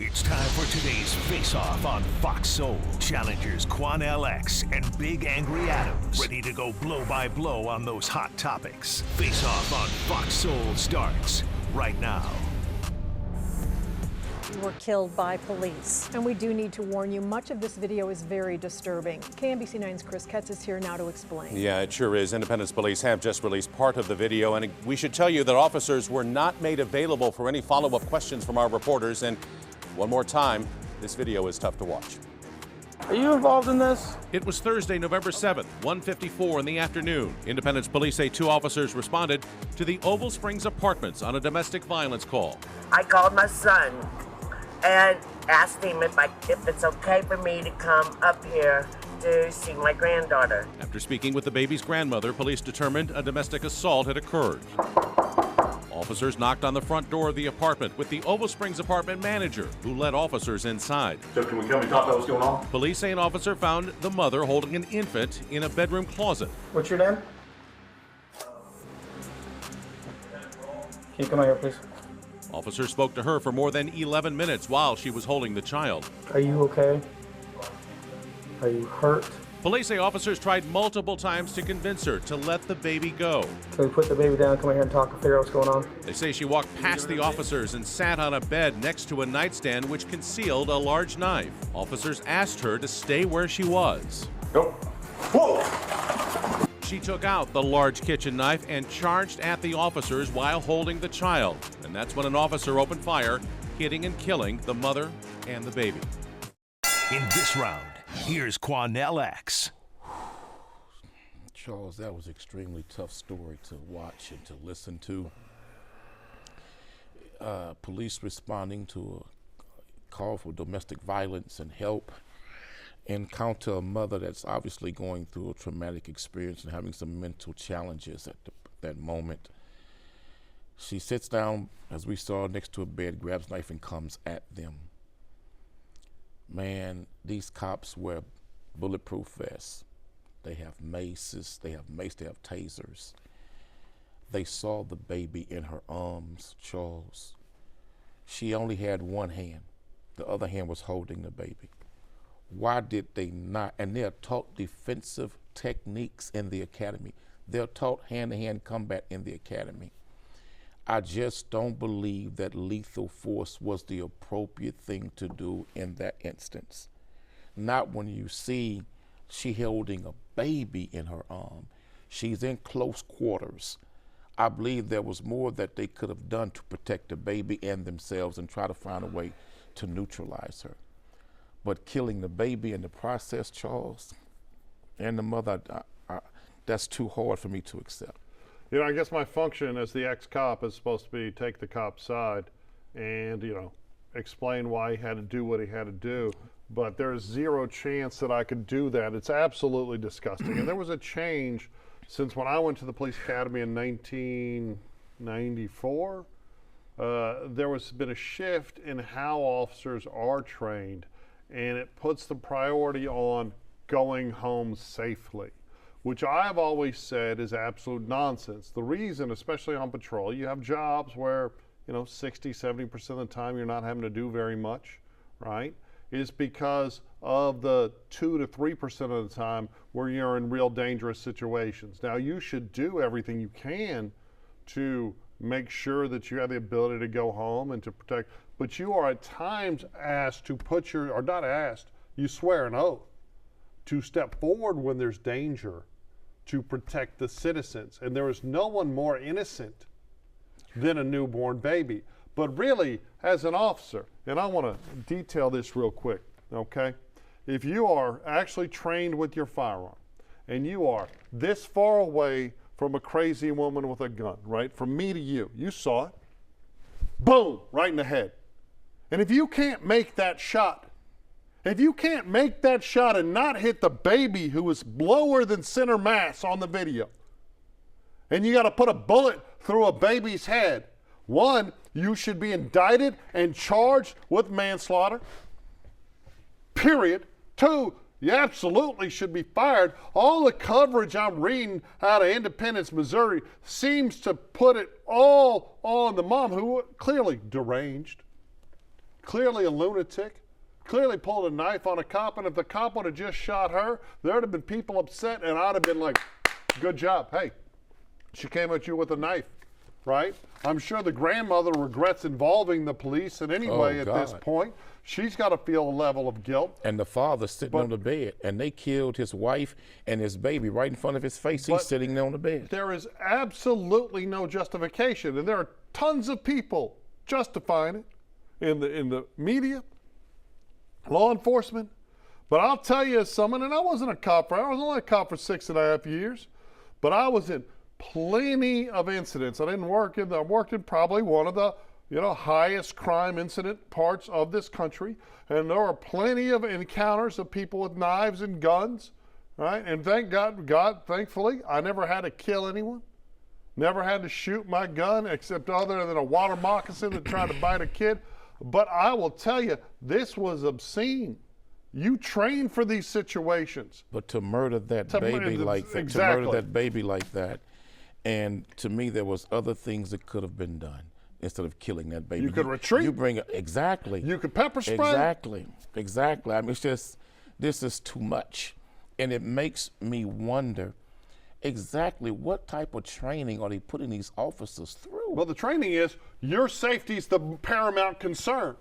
It's time for today's face-off on Fox Soul. Challengers Quan LX and Big Angry Adams, ready to go blow by blow on those hot topics. Face-off on Fox Soul starts right now. Were killed by police. And we do need to warn you, much of this video is very disturbing. KMBC 9's Chris Ketz is here now to explain. Yeah, it sure is. Independence Police have just released part of the video, and we should tell you that officers were not made available for any follow-up questions from our reporters. And one more time, this video is tough to watch. Are you involved in this? It was Thursday, November 7th, 1:54 in the afternoon. Independence Police say 2 officers responded to the Oval Springs Apartments on a domestic violence call. I called my son and asked him if it's okay for me to come up here to see my granddaughter. After speaking with the baby's grandmother, police determined a domestic assault had occurred. Officers knocked on the front door of the apartment with the Oval Springs apartment manager, who led officers inside. So can we come and talk about what's going on? Police say an officer found the mother holding an infant in a bedroom closet. What's your name? Can you come out here, please? Officers spoke to her for more than 11 minutes while she was holding the child. Are you okay? Are you hurt? Police say officers tried multiple times to convince her to let the baby go. Can we put the baby down, come in here and talk and figure out what's going on? They say she walked past the officers and sat on a bed next to a nightstand which concealed a large knife. Officers asked her to stay where she was. Go. Whoa! She took out the large kitchen knife and charged at the officers while holding the child. And that's when an officer opened fire, hitting and killing the mother and the baby. In this round, here's Quan LX. Charles, that was an extremely tough story to watch and to listen to. Police responding to a call for domestic violence and help, encounter a mother that's obviously going through a traumatic experience and having some mental challenges at that moment. She sits down, as we saw, next to a bed, grabs a knife and comes at them. Man, these cops wear bulletproof vests. They have maces, they have tasers. They saw the baby in her arms, Charles. She only had one hand. The other hand was holding the baby. Why did they not? And they're taught defensive techniques in the academy. They're taught hand-to-hand combat in the academy. I just don't believe that lethal force was the appropriate thing to do in that instance. Not when you see she holding a baby in her arm. She's in close quarters. I believe there was more that they could have done to protect the baby and themselves and try to find a way to neutralize her. But killing the baby in the process, Charles, and the mother, that's too hard for me to accept. You know, I guess my function as the ex-cop is supposed to be take the cop's side and, you know, explain why he had to do what he had to do. But there's zero chance that I could do that. It's absolutely disgusting. And there was a change since when I went to the police academy in 1994. There has been a shift in how officers are trained, and it puts the priority on going home safely, which I've always said is absolute nonsense. The reason, especially on patrol, you have jobs where, you know, 60, 70% of the time you're not having to do very much, right? Is because of the 2 to 3% of the time where you're in real dangerous situations. Now, you should do everything you can to make sure that you have the ability to go home and to protect, but you are at times asked to put your, or not asked, you swear an oath to step forward when there's danger to protect the citizens. And there is no one more innocent than a newborn baby. But really, as an officer, and I want to detail this real quick, okay? If you are actually trained with your firearm and you are this far away from a crazy woman with a gun, right? From me to you, you saw it, boom, right in the head. And if you can't make that shot, if you can't make that shot and not hit the baby who is lower than center mass on the video, and you got to put a bullet through a baby's head, one, you should be indicted and charged with manslaughter, period. Two, you absolutely should be fired. All the coverage I'm reading out of Independence, Missouri seems to put it all on the mom, who clearly deranged, clearly a lunatic, clearly pulled a knife on a cop, and if the cop would have just shot her, there would have been people upset, and I'd have been like, good job. Hey, she came at you with a knife, right? I'm sure the grandmother regrets involving the police in any way at this point. She's got to feel a level of guilt. And the father sitting on the bed, and they killed his wife and his baby right in front of his face. He's sitting there on the bed. There is absolutely no justification, and there are tons of people justifying it in the media, law enforcement. But I'll tell you someone, and I wasn't a cop, I was only a cop for 6.5 years, but I was in plenty of incidents. I worked in probably one of the highest crime incident parts of this country. And there were plenty of encounters of people with knives and guns, right? And thank God, thankfully, I never had to kill anyone. Never had to shoot my gun except other than a water moccasin that tried to bite a kid. But I will tell you, this was obscene. You train for these situations. But to murder that baby like that, to murder that baby like that, and to me, there was other things that could have been done. Instead of killing that baby, you could retreat. You bring exactly. You could pepper spray. Exactly. I mean, it's just, this is too much, and it makes me wonder exactly what type of training are they putting these officers through. Well, the training is your safety is the paramount concern.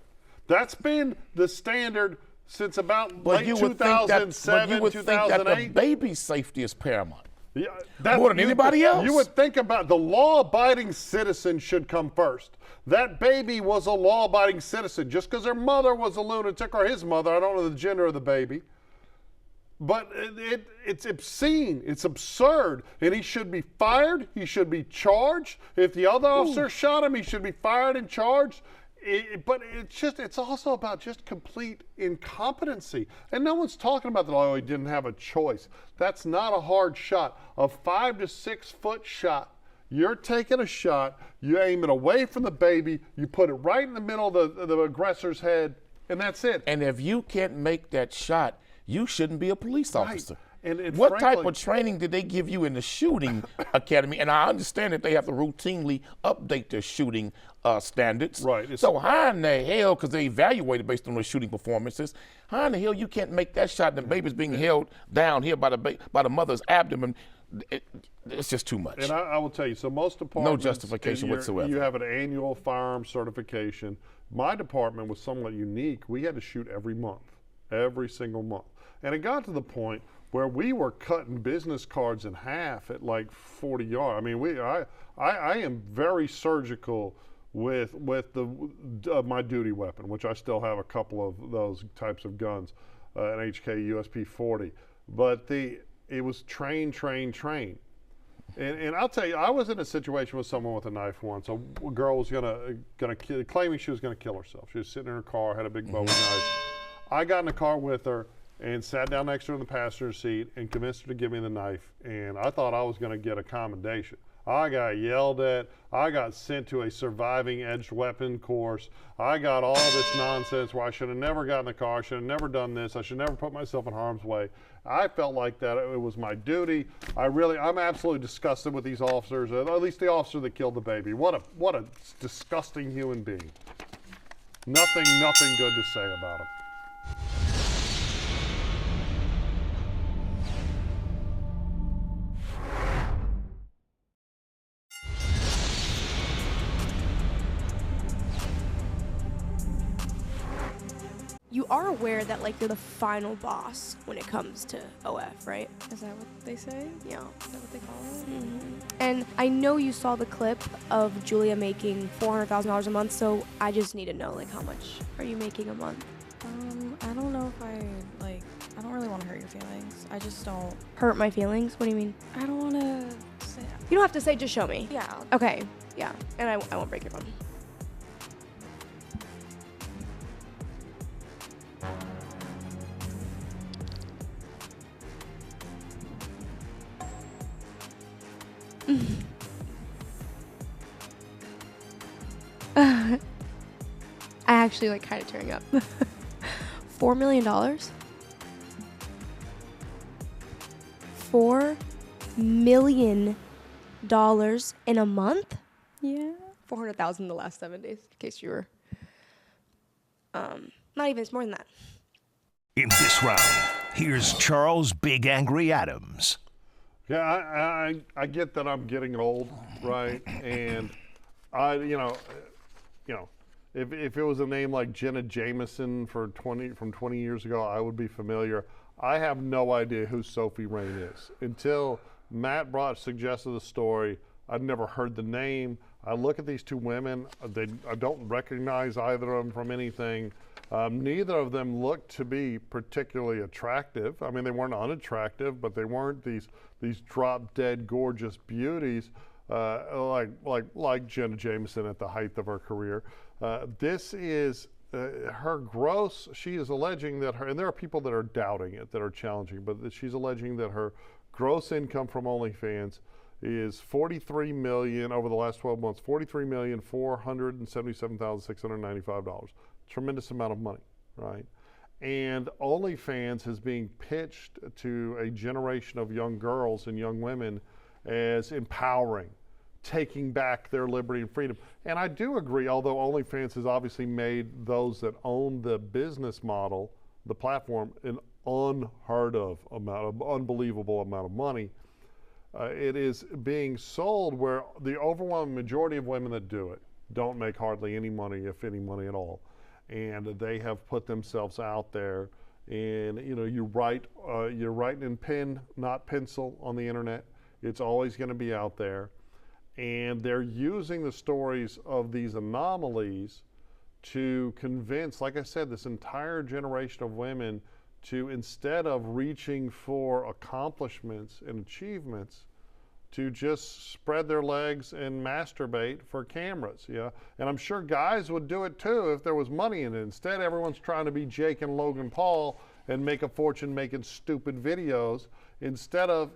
That's been the standard since about late 2007, but you would 2008. think that the baby's safety is paramount. Yeah, more than anybody else. You would think about the law-abiding citizen should come first. That baby was a law-abiding citizen. Just because her mother was a lunatic, or his mother, I don't know the gender of the baby, but it's obscene. It's absurd, and he should be fired. He should be charged. If the other officer shot him, he should be fired and charged. But it's also about just complete incompetency. And no one's talking about that, oh, he didn't have a choice. That's not a hard shot. A 5 to 6 foot shot. You're taking a shot, you aim it away from the baby, you put it right in the middle of the aggressor's head, and that's it. And if you can't make that shot, you shouldn't be a police officer. Right. And what type of training did they give you in the shooting academy? And I understand that they have to routinely update their shooting standards. Right. So how in the hell, because they evaluated based on their shooting performances, how in the hell you can't make that shot and the baby's being held down here by the mother's abdomen? It's just too much. And I will tell you, so most departments, no justification whatsoever. You have an annual firearm certification. My department was somewhat unique. We had to shoot every month, every single month. And it got to the point where we were cutting business cards in half at like 40 yards. I mean, I am very surgical with my duty weapon, which I still have a couple of those types of guns, an HK USP 40. But it was train. And I'll tell you, I was in a situation with someone with a knife once. A girl was claiming she was gonna kill herself. She was sitting in her car, had a big Bowie knife. I got in the car with her and sat down next to her in the passenger seat and convinced her to give me the knife. And I thought I was going to get a commendation. I got yelled at. I got sent to a surviving edged weapon course. I got all this nonsense where I should have never gotten in the car. I should have never done this. I should never put myself in harm's way. I felt like that it was my duty. I'm absolutely disgusted with these officers, at least the officer that killed the baby. What a disgusting human being. Nothing good to say about him. You are aware that like you're the final boss when it comes to OF, right? Is that what they say? Yeah. Is that what they call it? Mm-hmm. And I know you saw the clip of Julia making $400,000 a month, so I just need to know, like, how much are you making a month? I don't know if I don't really want to hurt your feelings. I just don't. Hurt my feelings? What do you mean? I don't want to say. You don't have to say, just show me. Yeah. Okay, yeah. And I won't break your phone. I actually like kind of tearing up. $4 million? $4 million in a month? Yeah. 400,000 in the last 7 days, in case you were Not even, it's more than that. In this round, here's Charles Big Angry Adams. Yeah, I get that I'm getting old, right? And if it was a name like Jenna Jameson from 20 years ago, I would be familiar. I have no idea who Sophie Rain is. Until Matt suggested the story, I'd never heard the name. I look at these two women, I don't recognize either of them from anything. Neither of them looked to be particularly attractive. I mean, they weren't unattractive, but they weren't these drop-dead gorgeous beauties like Jenna Jameson at the height of her career. This is her gross. She is alleging that and there are people that are doubting it, that are challenging, but she's alleging that her gross income from OnlyFans is $43 million over the last 12 months. $43,477,695. Tremendous amount of money, right? And OnlyFans is being pitched to a generation of young girls and young women as empowering, taking back their liberty and freedom. And I do agree, although OnlyFans has obviously made those that own the business model, the platform, an unheard of unbelievable amount of money. It is being sold where the overwhelming majority of women that do it don't make hardly any money, if any money at all. And they have put themselves out there, and you're writing in pen, not pencil, on the internet. It's always going to be out there, and they're using the stories of these anomalies to convince, like I said, this entire generation of women to, instead of reaching for accomplishments and achievements, to just spread their legs and masturbate for cameras. And I'm sure guys would do it too if there was money in it. Instead, everyone's trying to be Jake and Logan Paul and make a fortune making stupid videos instead of,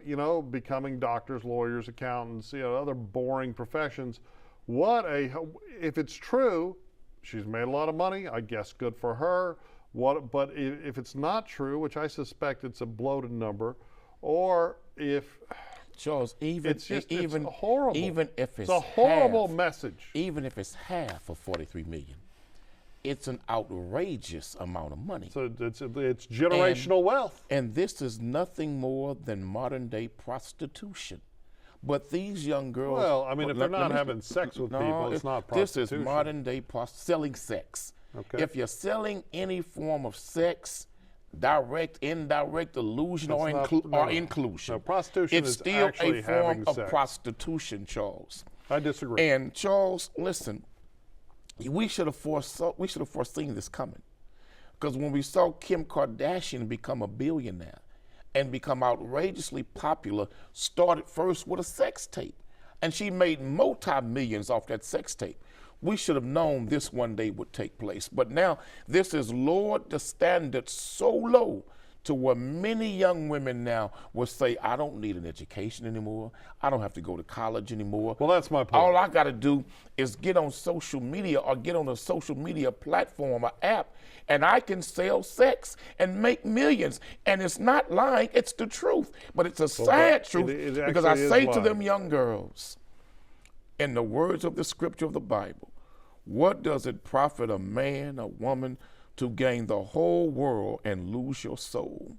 becoming doctors, lawyers, accountants, other boring professions. If it's true, she's made a lot of money, I guess good for her. But if it's not true, which I suspect it's a bloated number, or if Charles, it's horrible. Even if it's a horrible half, message. Even if it's half of $43 million, it's an outrageous amount of money. So it's generational wealth. And this is nothing more than modern day prostitution. But these young girls. Well, I mean, if they're not having sex with people, it's not prostitution. This is modern day selling sex. Okay. If you're selling any form of sex, direct, indirect, illusion, or inclusion, no, prostitution it's is still actually a form having of sex. prostitution, Charles. I disagree. And Charles, listen, we should have foreseen this coming, because when we saw Kim Kardashian become a billionaire and become outrageously popular, started first with a sex tape, and she made multi-millions off that sex tape. We should have known this one day would take place. But now this has lowered the standard so low to where many young women now will say, I don't need an education anymore. I don't have to go to college anymore. Well, that's my point. All I got to do is get on social media or get on a social media platform or app, and I can sell sex and make millions. And it's not lying, it's the truth. But it's a sad truth, because I say to them young girls, in the words of the scripture of the Bible, what does it profit a man, a woman, to gain the whole world and lose your soul?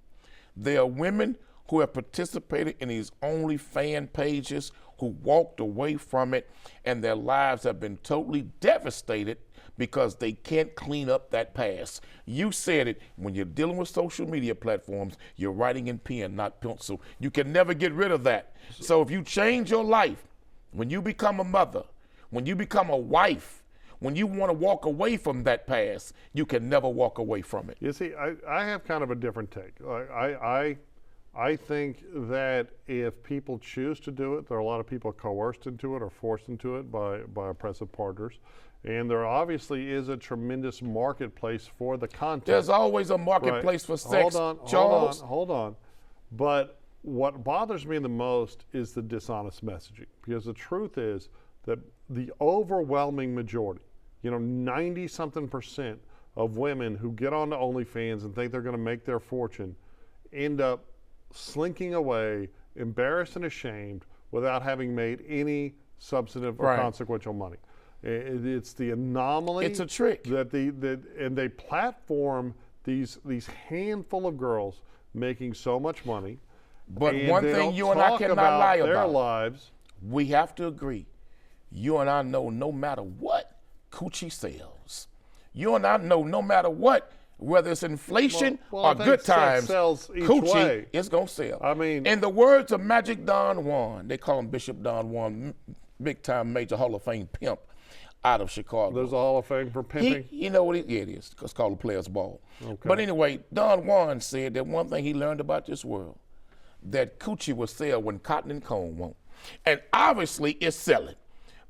There are women who have participated in these OnlyFans pages who walked away from it, and their lives have been totally devastated because they can't clean up that past. You said it, when you're dealing with social media platforms, you're writing in pen, not pencil. You can never get rid of that. So if you change your life, when you become a mother, when you become a wife, when you want to walk away from that past, you can never walk away from it. You see, I have kind of a different take. I think that if people choose to do it, there are a lot of people coerced into it or forced into it by oppressive partners. And there obviously is a tremendous marketplace for the content. There's always a marketplace for sex, Charles. Hold on. But what bothers me the most is the dishonest messaging. Because the truth is that the overwhelming majority, 90-something% of women who get onto OnlyFans and think they're going to make their fortune end up slinking away, embarrassed and ashamed, without having made any substantive or consequential money. It's the anomaly. It's a trick. And they platform these handful of girls making so much money. But and one they thing don't you and I talk cannot about lie their about. lives. We have to agree. You and I know no matter what, coochie sells. You and I know no matter what, whether it's inflation Well, or I think good sex times, sells each coochie way. is going to sell. I mean, in the words of Magic Don Juan, they call him Bishop Don Juan, big time major Hall of Fame pimp out of Chicago. There's a Hall of Fame for pimping? You know what it is. It's called the Players Ball. Okay. But anyway, Don Juan said that one thing he learned about this world, that coochie will sell when cotton and comb won't. And obviously it's selling.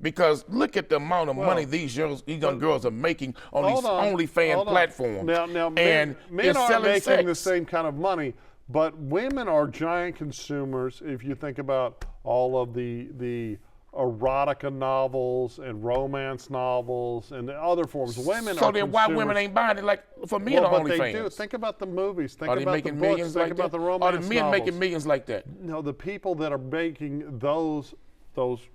Because look at the amount of money these young girls are making on these OnlyFans platforms. Now and men aren't making sex. the same kind of money, but women are giant consumers. If you think about all of the erotica novels and romance novels and the other forms, women so are then why consumers. women ain't buying it like for me on OnlyFans? They do. Think about the movies. Think Are they about making the books. millions Think like about that? the romance Are the men novels. making millions like that? No, the people that are making those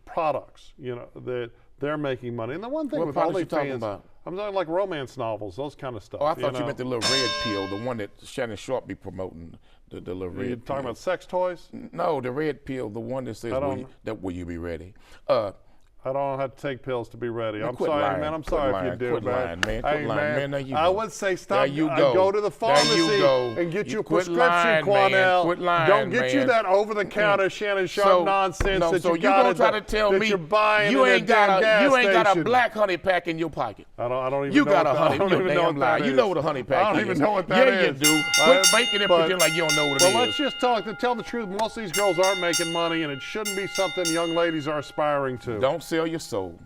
products, that they're making money. And the one thing What with products you talking OnlyFans, about? I'm talking like romance novels, those kind of stuff. Oh, I thought you meant the little red pill, the one that Shannon Sharp be promoting, the little red You're pill. talking about sex toys? No, the red pill, the one that says, will you be ready? I don't have to take pills to be ready. I'm quit sorry, lying. man. I'm Quit sorry lying. if you do, Quit man. lying, man. Hey, Quit lying, man. There you I go. would say stop. There you go. Go to the pharmacy There you go. and get you a quit prescription, lying, Quanell. Man. Quit lying, Don't get you man. that over-the-counter Shannon Sharp nonsense No, that so you got gonna try to tell me you're buying you in ain't a damn gas you ain't got a station. black honey pack in your pocket. I don't even you know got what a honey. I don't You even know damn what lie. that You is. know what a honey pack is. I don't even know what that is. Yeah, you do. Quit faking and pretend like you don't know what it is. Well, let's just tell the truth. Most of these girls aren't making money, and it shouldn't be something young ladies are aspiring to. Don't sell your soul.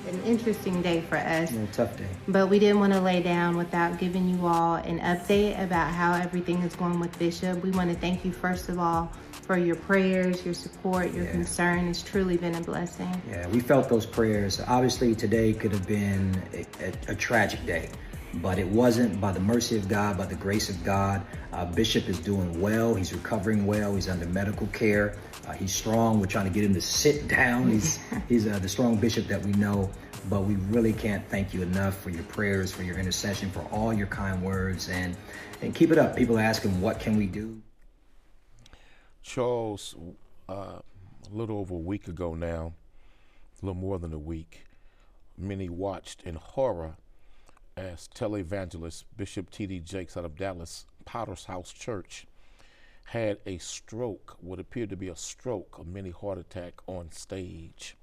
An interesting day for us. A tough day. But we didn't want to lay down without giving you all an update about how everything is going with Bishop. We want to thank you, first of all, for your prayers, your support, your concern. It's truly been a blessing. Yeah, we felt those prayers. Obviously, today could have been a tragic day, but it wasn't. By the mercy of God, by the grace of God, Bishop is doing well. He's recovering well. He's under medical care. He's strong. We're trying to get him to sit down. He's the strong bishop that we know. But we really can't thank you enough for your prayers, for your intercession, for all your kind words, and keep it up. People are asking, what can we do? Charles, a little over a week ago now, a little more than a week, many watched in horror as televangelist Bishop T.D. Jakes out of Dallas Potter's House Church had a stroke, what appeared to be a stroke, a mini heart attack on stage.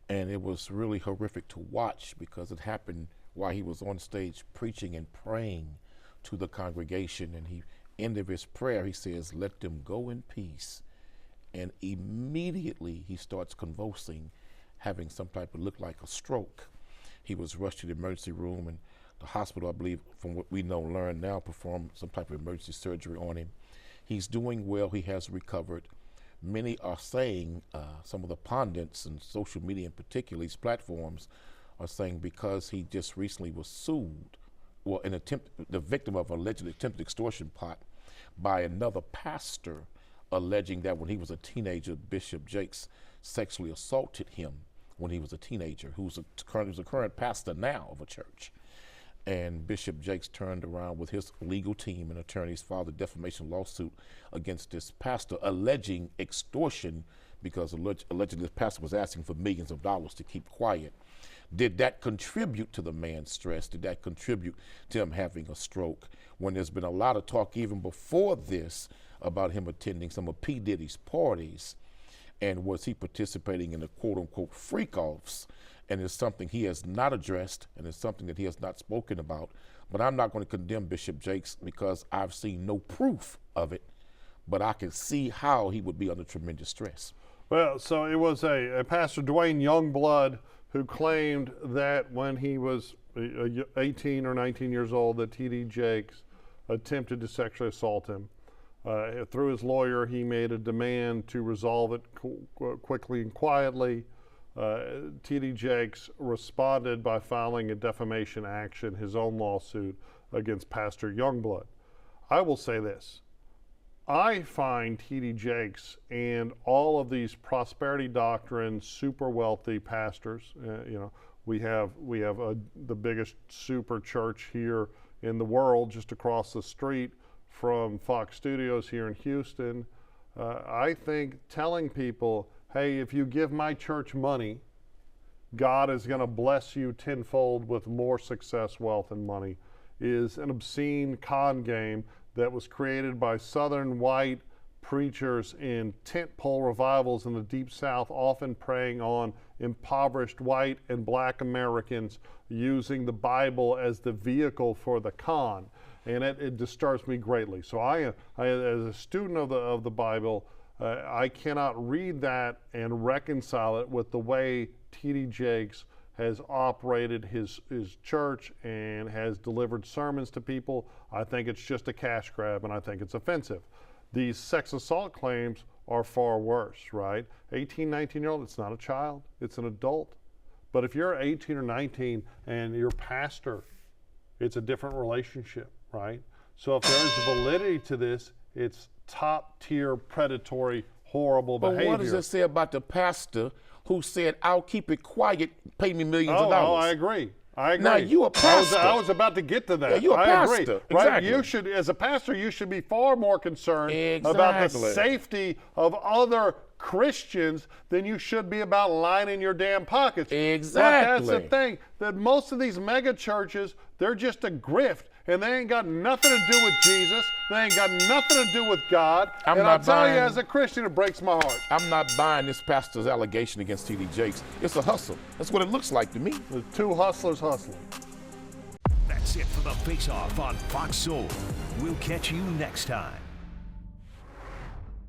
And it was really horrific to watch because it happened while he was on stage preaching and praying to the congregation. And he ended his prayer, he says, "Let them go in peace." And immediately he starts convulsing, having some type of look like a stroke. He was rushed to the emergency room, and the hospital, I believe, from what we know, learned now, performed some type of emergency surgery on him. He's doing well. He has recovered. Many are saying, some of the pundits and social media in particular, these platforms, are saying because he just recently was sued, well, the victim of alleged attempted extortion plot by another pastor, alleging that when he was a teenager, Bishop Jakes sexually assaulted him when he was a teenager, who's a current pastor now of a church. And Bishop Jakes turned around with his legal team and attorneys, filed a defamation lawsuit against this pastor, alleging extortion because allegedly this pastor was asking for millions of dollars to keep quiet. Did that contribute to the man's stress? Did that contribute to him having a stroke? When there's been a lot of talk even before this about him attending some of P. Diddy's parties, and was he participating in the quote-unquote freak-offs? And it's something he has not addressed, and it's something that he has not spoken about. But I'm not going to condemn Bishop Jakes because I've seen no proof of it, but I can see how he would be under tremendous stress. Well, so it was a Pastor Dwayne Youngblood who claimed that when he was 18 or 19 years old, that T.D. Jakes attempted to sexually assault him. Through his lawyer, he made a demand to resolve it quickly and quietly. T.D. Jakes responded by filing a defamation action, his own lawsuit against Pastor Youngblood. I will say this. I find T.D. Jakes and all of these prosperity doctrine, super wealthy pastors, we have the biggest super church here in the world just across the street from Fox Studios here in Houston. I think telling people, hey, if you give my church money, God is going to bless you tenfold with more success, wealth, and money, is an obscene con game that was created by Southern white preachers in tent pole revivals in the Deep South, often preying on impoverished white and black Americans, using the Bible as the vehicle for the con. And it disturbs me greatly. So I as a student of the Bible, I cannot read that and reconcile it with the way T.D. Jakes has operated his church and has delivered sermons to people. I think it's just a cash grab, and I think it's offensive. These sex assault claims are far worse, right? 18, 19-year-old, it's not a child, it's an adult. But if you're 18 or 19 and you're pastor, it's a different relationship, right? So if there is validity to this, it's top tier predatory, horrible behavior. But what does it say about the pastor who said, I'll keep it quiet, pay me millions of dollars? Oh, I agree. Now, you a pastor. I was about to get to that. Yeah, you're a pastor. Agree. Exactly. Right? You should, as a pastor, you should be far more concerned about the safety of other Christians than you should be about lining your damn pockets. Exactly. But that's the thing, that most of these mega churches, they're just a grift, and they ain't got nothing to do with Jesus. They ain't got nothing to do with God. I'll tell you, as a Christian, it breaks my heart. I'm not buying this pastor's allegation against T.D. Jakes. It's a hustle. That's what it looks like to me. The two hustlers hustling. That's it for the Face Off on Fox Soul. We'll catch you next time.